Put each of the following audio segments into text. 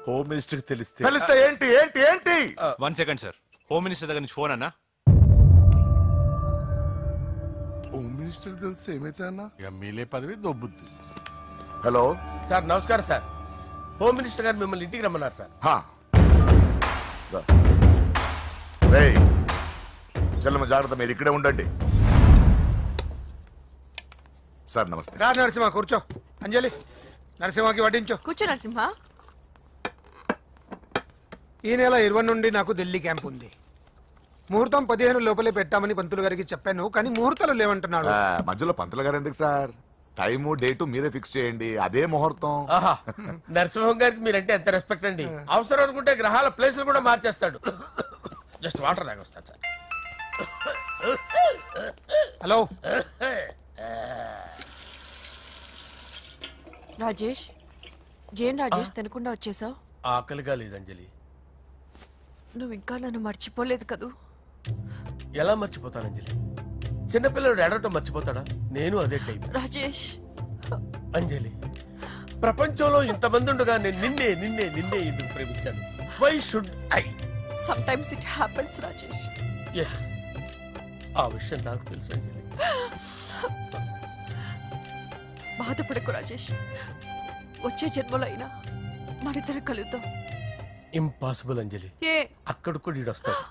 Home minister తెలిస్తే ఏంటి ఏంటి ఏంటి 1 సెకండ్ సార్. హోమ్ మినిస్టర్ దగ్గర నుంచి ఫోన్ అన్నా. హోమ్ మినిస్టర్ తెలిస్తే ఏమైతే అన్నా? ఎమ్మెల్యే పదవి దొబ్బుద్ది. హలో సార్ నమస్కారం సార్. హోమ్ మినిస్టర్ గారు మిమ్మల్ని ఇంటికి రమ్మన్నారు సార్. చెల్లమ్మ జాగ్రత్త, మీరు ఇక్కడే ఉండండి. సార్ నమస్తే. నరసింహ కూర్చో. అంజలి నరసింహకి వడ్డించో. కూర్చో నరసింహ. ఈ నెల 20 నుండి నాకు ఢిల్లీ క్యాంప్ ఉంది. ముహూర్తం 15 లోపలే పెట్టామని పంతులు గారికి చెప్పాను, కానీ ముహూర్తాలు లేవంటున్నాడు. మధ్యలో పంతులు గారు ఎందుకు సార్? టైము డేటు మీరే ఫిక్స్ చేయండి, అదే ముహూర్తం. నరసింహం గారికి మీరంటే ఎంత రెస్పెక్ట్ అండి. అవసరం అనుకుంటే గ్రహాల ప్లేసులు కూడా మార్చేస్తాడు. జస్ట్ వాటర్ తాగొస్తాడు సార్. హలో రాజేష్, ఏం రాజేష్ తినకుండా వచ్చేసావు? ఆకలిగా లేదు అంజలి. నువ్వు ఇంకా నన్ను మర్చిపోలేదు కదూ? ఎలా మర్చిపోతాను అంజలి? చిన్నపిల్లడు ఏడవటం మర్చిపోతాడా? నేను అదే టైప్. రాజేష్ అంజలి, ప్రపంచంలో ఇంతమంది ఉండగా నేను నిన్నే నిన్నే నిన్నే ఎందుకు ప్రేమించాను? Why should I? Sometimes it happens Rajesh. Yes, ఆ విషయం నాకు తెలుసు అంజలి. బాధపడకు రాజేష్, వచ్చే జన్మలో అయినా మనిద్దరం కలుద్దాం. ఇంపాసిబుల్ అంజలి. ఏ అక్కడ కూడా ఈడొస్తాడు.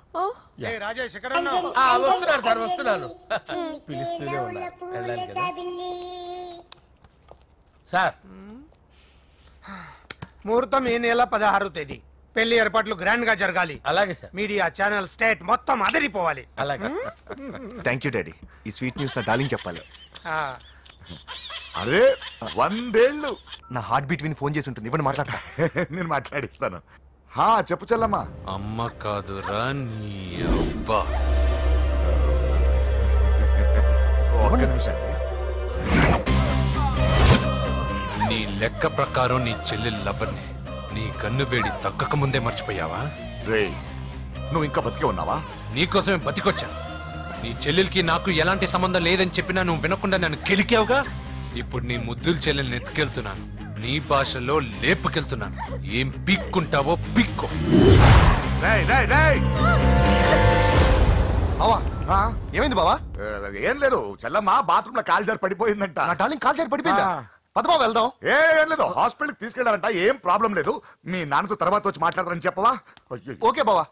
రాజేష్ వస్తున్నారు సార్, వస్తున్నాను. పిలుస్తూనే ఉన్నారు, వెళ్ళాలి కదా సార్. ముహూర్తం ఈ నెల 16వ తేదీ. పెళ్లి ఏర్పాట్లు గ్రాండ్ గా జరగాలి. అలాగే సార్. మీడియా ఛానల్ స్టేట్ మొత్తం అదిరిపోవాలి. అలాగే. Thank you daddy. ఈ స్వీట్ న్యూస్ నా డార్లింగ్ చెప్పాలి. అరే 100 ఏళ్ళు. నా హార్ట్ బీట్ విని ఫోన్ చేసి ఉంటుంది, ఇవ్వండి మాట్లాడతా. నేను మాట్లాడిస్తాను. చెప్పు చెల్లమ్మా. అమ్మ కాదురా నీ అబ్బా. ఒక్క నిమిషం. నీ లెక్క ప్రకారం నీ చెల్లెలు లవ్వర్ని నీ కన్ను వేడి తగ్గక ముందే మర్చిపోయావా? రే, నువ్వు ఇంకా బతికే ఉన్నావా? నీకోసమే బతికొచ్చాను. నీ చెల్లెలకి నాకు ఎలాంటి సంబంధం లేదని చెప్పినా నువ్వు వినకుండా నన్ను కెలికావుగా. ఇప్పుడు నీ ముద్దుల చెల్లెల్ని ఎత్తుకెళ్తున్నాను, నీ భాషలో లేపుకెళ్తున్నాను. ఏం పీక్కుంటావో పీక్కో. బావా ఏమైంది బావా? ఏం లేదు, చెల్లమ్మ బాత్రూమ్ లో కాలు జారి పడిపోయిందంట. నా డార్లింగ్ కాల్ జారి పడిపోయిందా? పదమా వెళ్దాం. ఏం లేదు, హాస్పిటల్కి తీసుకెళ్లారంట. ఏం ప్రాబ్లం లేదు. మీ నాన్నతో తర్వాత వచ్చి మాట్లాడతారని చెప్పవా? ఓకే బావా.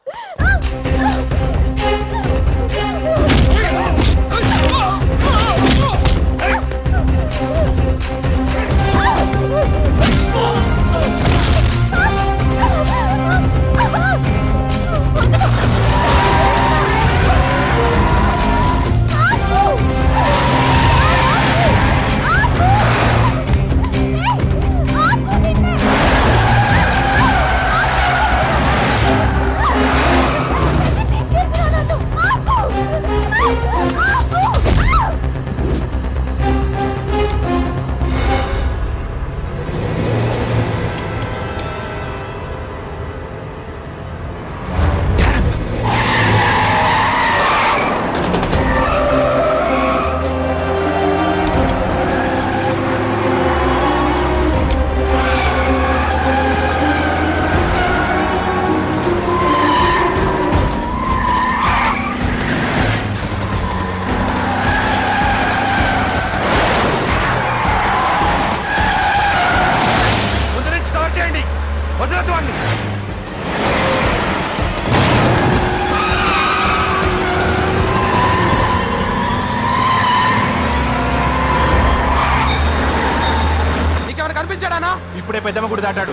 ఇప్పుడే పెద్దమ్మ గుడి దాటాడు.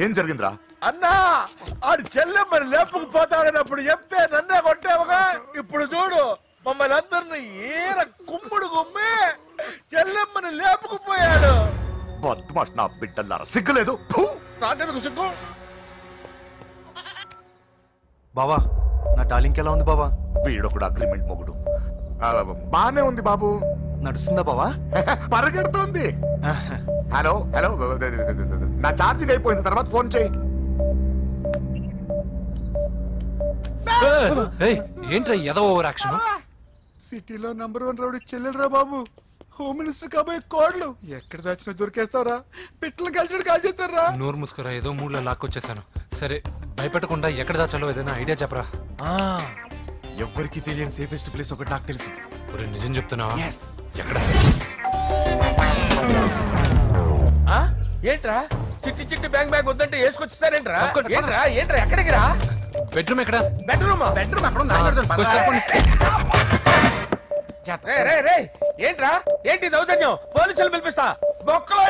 ఏం జరిగిందిరా? అన్నా, ఆడు చెల్లెమ్మని లేపుకుపోతాడన్నప్పుడు చెప్తే నన్నే కొట్టావుగా. ఇప్పుడు చూడు, మమ్మల్ని అందరినీ ఏర కుమ్ముడు గుమ్మి బద్మాష్ నా బిడ్డల్లారా సిగ్గులేదు ఫు! నాకెందుకు సిగ్గు? బావా నా డార్లింగ్ ఎలా ఉంది బావా? వీడొకడు అగ్రిమెంట్ మొగుడు బానే ఉంది బాబు. నడుస్తుందా బావా? పరిగెడుతుంది. హలో హలో నా ఛార్జింగ్ అయిపోయింది, తర్వాత ఫోన్ చేయి. ఏంట్రా ఎదో ఓవర్ యాక్షన్? సిటీలో నంబర్ 1 రౌడీ చెల్లెలరా బాబు. హోమ్ మినిస్టర్ కాబోయే కోడ్లు ఎక్కడ దాచినా దొరికేస్తావరా? పిట్టలు కలిసి కాల్ చేస్తారా? నోరు ముసుకురా, ఏదో మూడ్లో లాక్కొచ్చేసాను. సరే భయపెట్టకుండా ఎక్కడ దాచాలో ఏదైనా ఐడియా చెప్పరా. ఎవ్వరికి తెలియని సేఫెస్ట్ ప్లేస్ ఒకటి నాకు తెలుసు. ఒరే నిజం చెప్తున్నావా? ఎక్కడ? ఏంట్రా చిట్టి చిట్టి బ్యాంక్ బ్యాగ్ వద్దంటే వేసుకొచ్చేసారేంట్రా? ఏంట్రా ఏంట్రా ఎక్కడికి రా? బెడ్రూమ్ ఎక్కడ? బెడ్రూమ్ ఏంట్రా ఏంటి దౌర్జన్యం? పోలీసులు పిలిపిస్తా. బొక్కలో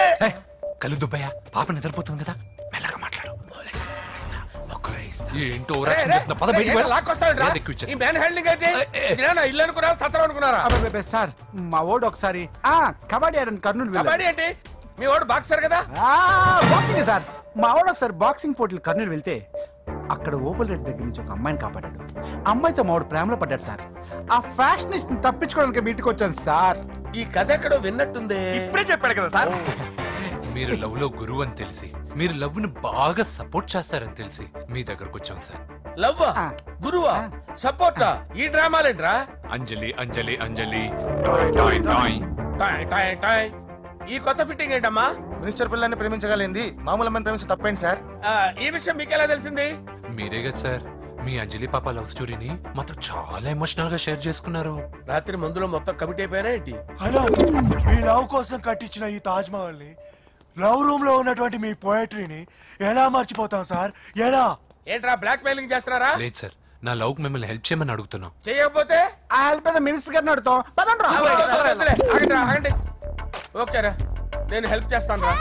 కళ్ళు దుబ్బయ్యా, పాప నిద్రపోతుంది కదా, మెల్లగా మాట్లాడు. ఏంటో ఓవర్ యాక్షన్ చేస్తున్నా, పద బయటికి వెళ్ళు. ఈ మ్యాన్ హ్యాండ్లింగ్ అయితే ఇల్లు అనుకున్నారా సత్రం అనుకున్నారా? సార్ మా ఓడు ఒకసారి కబడ్డీ ఆడని కర్నూలు కబడ్డీ ఏంటి? మీ వాడు బాక్సర్ కదా? Boxing sir. మా వాడు ఒకసారి బాక్సింగ్ పోటీలు కర్నూలు వెళ్తే అక్కడ ఓపెల్ రెడ్డి దగ్గర నుంచి ఒక అమ్మాయిని కాపాడాడు. అమ్మాయితో మా వాడు ప్రేమలో పడ్డాడు సార్. ఆ ఫ్యాషనిస్ట్ తప్పించుకోవడానికి మీటికి వచ్చాను సార్. ఈ కథ ఎక్కడో విన్నట్టుంది. ఇప్పుడే చెప్పాడు కదా సార్. మీరు లవ్ లో గురువు అని తెలిసి, మీరు లవ్ ను బాగా సపోర్ట్ చేస్తారని తెలిసి మీ దగ్గరకు వచ్చాం సార్. లవ్ గురువా సపోర్టా? ఈ డ్రామాలేంట్రా? అంజలి అంజలి అంజలి టాయ్ టాయ్ టాయ్ టాయ్ టాయ్ టాయ్. ఈ కొత్త ఫిట్టింగ్ ఏంటమ్మా? మినిస్టర్ పిల్లని ప్రేమించగలిగింది మామూలు అమ్మని ప్రేమించి తప్పేంటి సార్? ఈ విషయం మీకెలా తెలిసింది? మీరే కదా సార్ మీ అంజలి పాప లవ్ స్టోరీని మాతో చాలా ఎమోషనల్ గా షేర్ చేసుకున్నారు. రాత్రి మందులో మొత్తం కమిటీ అయిపోయినా ఏంటి? హలో, మీ లవ్ కోసం కట్టించిన ఈ తాజ్ మహల్ ని, లవ్ రూమ్ లో ఉన్నటువంటి మీ పోయట్రీని ఎలా మర్చిపోతాం సార్? ఎలా? ఏంట్రా బ్లాక్ మెయిలింగ్ చేస్తున్నారా? లేదు సార్, నా లవ్ కు మిమ్మల్ని హెల్ప్ చేయమని అడుగుతున్నాం. చేయకపోతే ఆ హెల్ప్ ఏదో మినిస్టర్ గారిని అడుగుతాం. పదండి రా. ఆగండి. ఓకేరా, నేను హెల్ప్ చేస్తాను రా.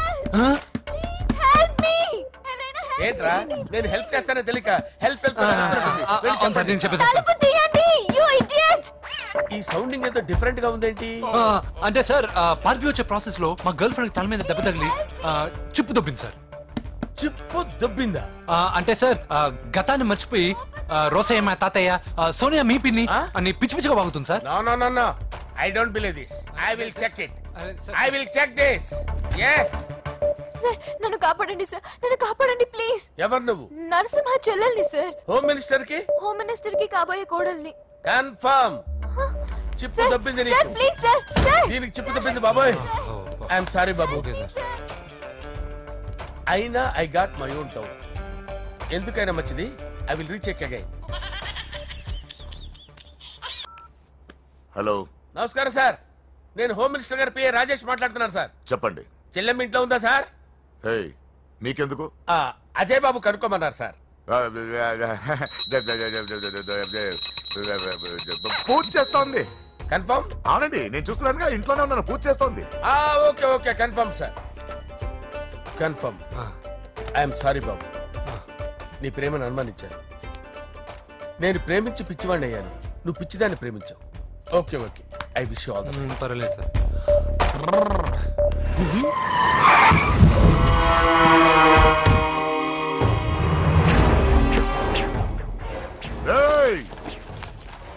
ఏంట్రా నేను హెల్ప్ చేస్తానో తెలియక హెల్ప్ ఈ సౌండింగ్ ఎంతో డిఫరెంట్ గా ఉందేంటి? అంటే సార్ పార్టీ వచ్చే ప్రాసెస్ లో మా గర్ల్ ఫ్రెండ్ తల మీద దెబ్బ తగిలి చిప్పు దొబ్బింది సార్. చిప్పు దొబ్బిందా? అంటే సార్ గతాన్ని మర్చిపోయి రోసయ్య మా తాతయ్య, సోనియా మీ పిన్ని అని పిచ్చి పిచ్చిగా బాగుతుంది sir. No I don't believe this. I will check it. I will check this. yes sir నన్ను కాపాడండి సార్, నన్ను కాపాడండి ప్లీజ్. ఎవరు నువ్వు? నరసింహ చెల్లెల్ని సార్. హోమ్ మినిస్టర్ కి కాబోయే కోడల్ని. కన్ఫర్మ్. చిప్పు దొబ్బింది నీకు. Sir please sir. సార్ దీనికి చిప్పు దొబ్బింది బాబోయ్. ఐఎమ్ సారీ బాబు. అయినా I got my own doubt. ఎందుకైనా మంచిది I will recheck again. Hello నమస్కారం సార్, నేను హోమ్ మినిస్టర్ గారి పిఏ రాజేష్ మాట్లాడుతున్నాను సార్. చెప్పండి. చెల్లెమ్మ ఇంట్లో ఉందా సార్? మీకెందుకు? అజయ్ బాబు కనుక్కోమన్నారు సార్. పూజ చేస్తోంది. కన్ఫర్మ్? అవునండి, నేను చూస్తున్నానుగా, ఇంట్లోనే ఉన్నాను, పూజ చేస్తోంది. Okay confirm sir, confirm. I'm sorry బాబు, నీ ప్రేమను అనుమానించాను. నేను ప్రేమించి పిచ్చివాడిని అయ్యాను, నువ్వు పిచ్చిదాన్ని ప్రేమించావు. Okay I wish you all the best. పర్వాలేదు సార్.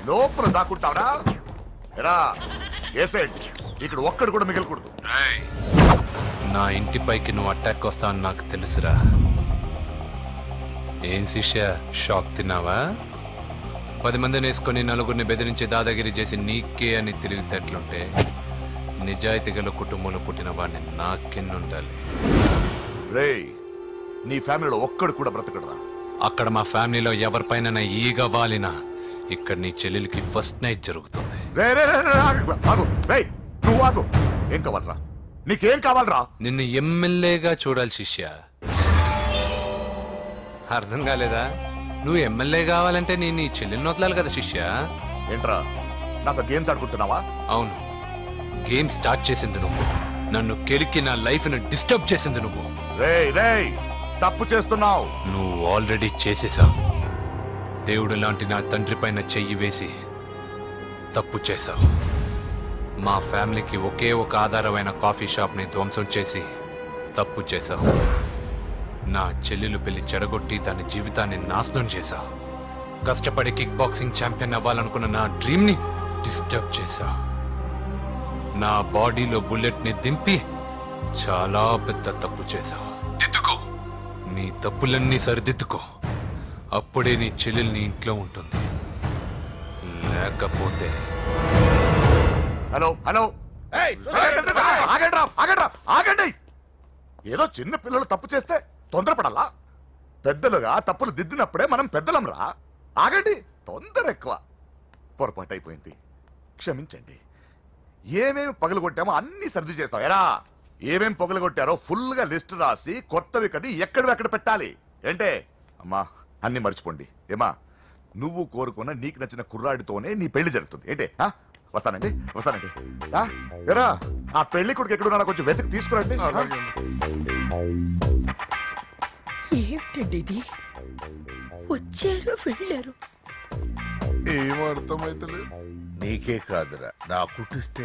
లోపల దాక్కుంటావరా? ఎరా ఏసేంటి, ఇక్కడ ఒక్కడు కూడా మిగలకూడదు. నా ఇంటిపైకి నువ్వు అటాక్ వస్తావని నాకు తెలుసురా. ఏం శిష్య, షాక్ తిన్నావా? 10 మందిని వేసుకొని నలుగురిని బెదిరించి దాదాగిరి చేసి నీకే అని తిరిగితేట్లుంటే నిజాయితీ గల కుటుంబంలో పుట్టిన వాడిని నాకెన్నుండాలి. రేయ్, నీ ఫ్యామిలీలో ఒక్కడు కూడా బ్రతకడరా? అక్కడ మా ఫ్యామిలీలో ఎవరిపైన ఈగ వాలినా ఇక్కడ నీ చెల్లెలికి ఫస్ట్ నైట్ జరుగుతుంది. నువ్వు ఆగు. ఏం కావాలరా? నీకేం కావాలరా? నిన్ను ఎమ్మెల్యేగా చూడాలి శిష్య. అర్థం కాలేదా? నువ్వు ఎమ్మెల్యే కావాలంటే నేను నీ చెల్లెల్ని వదలాలి కదా శిష్య. ఏంట్రా నాతో గేమ్స్ ఆడుకుంటున్నావా? అవును, గేమ్ స్టార్ట్ చేసింది నువ్వు, నన్ను కెలికి నా లైఫ్ ను డిస్టర్బ్ చేసింది నువ్వు. రేయ్ తప్పు చేస్తున్నావు. నువ్వు ఆల్రెడీ చేసేసావు. దేవుడు లాంటి నా తండ్రి పైన చెయ్యి వేసి తప్పు చేశావు. మా ఫ్యామిలీకి ఒకే ఒక ఆధారమైన కాఫీ షాప్ ని ధ్వంసం చేసి తప్పు చేశావు. నా చెల్లెలు పెళ్లి చెడగొట్టి దాని జీవితాన్ని నాశనం చేశావు. కష్టపడి కిక్ బాక్సింగ్ ఛాంపియన్ అవ్వాలనుకున్న నా డ్రీమ్ ని డిస్టర్బ్ చేశావు. నా బాడీలో బుల్లెట్ ని దింపి చాలా పెద్ద తప్పు చేశావు. దిద్దుకో, నీ తప్పులన్నీ సరిదిద్దుకో. అప్పుడే నీ చెల్లెలు నీ ఇంట్లో ఉంటుంది. లేకపోతే హలో హలో ఆగండి. ఏదో చిన్న పిల్లలు తప్పు చేస్తే తొందరపడాలా? పెద్దలుగా తప్పులు దిద్దినప్పుడే మనం పెద్దలంరా. ఆగండి, తొందర ఎక్కువ. పొరపాటు అయిపోయింది, క్షమించండి. ఏమేమి పగలగొట్టామో అన్ని సర్ది చేస్తాం. ఎరా ఏమేమి పగలగొట్టారో ఫుల్ గా లిస్ట్ రాసి కొత్తవి కని ఎక్కడ పెట్టాలి. ఏంటే అమ్మా, అన్ని మర్చిపోండి. ఏమా, నువ్వు కోరుకున్న నీకు నచ్చిన కుర్రాడితోనే నీ పెళ్లి జరుగుతుంది. ఏంటే వస్తానండి. ఎరా ఆ పెళ్లి కొడుకు ఎక్కడున్నా కొంచెం వెతికి తీసుకురండి. ఏమిటండి ఇది? వచ్చారు వెళ్ళారు. ఏం అర్థమైతలేదు. నీకే కాదురా, నా కుటిస్తే.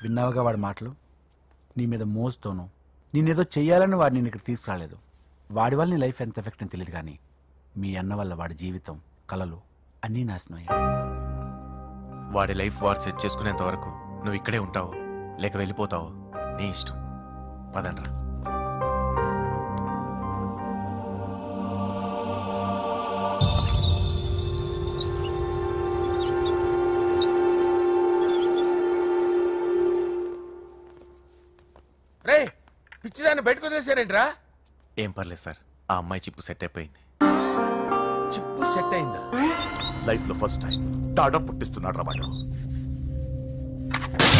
విన్నావుగా వాడి మాటలు? నీ మీద మోస్తోను నేనేదో చెయ్యాలని వాడిని నేను ఇక్కడ తీసుకురాలేదు. వాడి వల్ల నీ లైఫ్ ఎంత ఎఫెక్ట్ అని తెలియదు, కానీ మీ అన్న వల్ల వాడి జీవితం, కలలు అన్నీ నాశనం అయ్యాయి. వాడి లైఫ్ వాడు సెట్ చేసుకునేంత వరకు నువ్వు ఇక్కడే ఉంటావు, లేక వెళ్ళిపోతావు, నీ ఇష్టం. పదండ్రా. రే పిచ్చిదాన్ని బయటకు వదిలేసారేంట్రా? ఏం పర్లేదు సార్, ఆ అమ్మాయి చిప్పు సెట్ అయిపోయింది. చిప్పు సెట్ అయిందా? లైఫ్ లో ఫస్ట్ టైం తాడం పుట్టిస్తున్నాడు రా వాడు.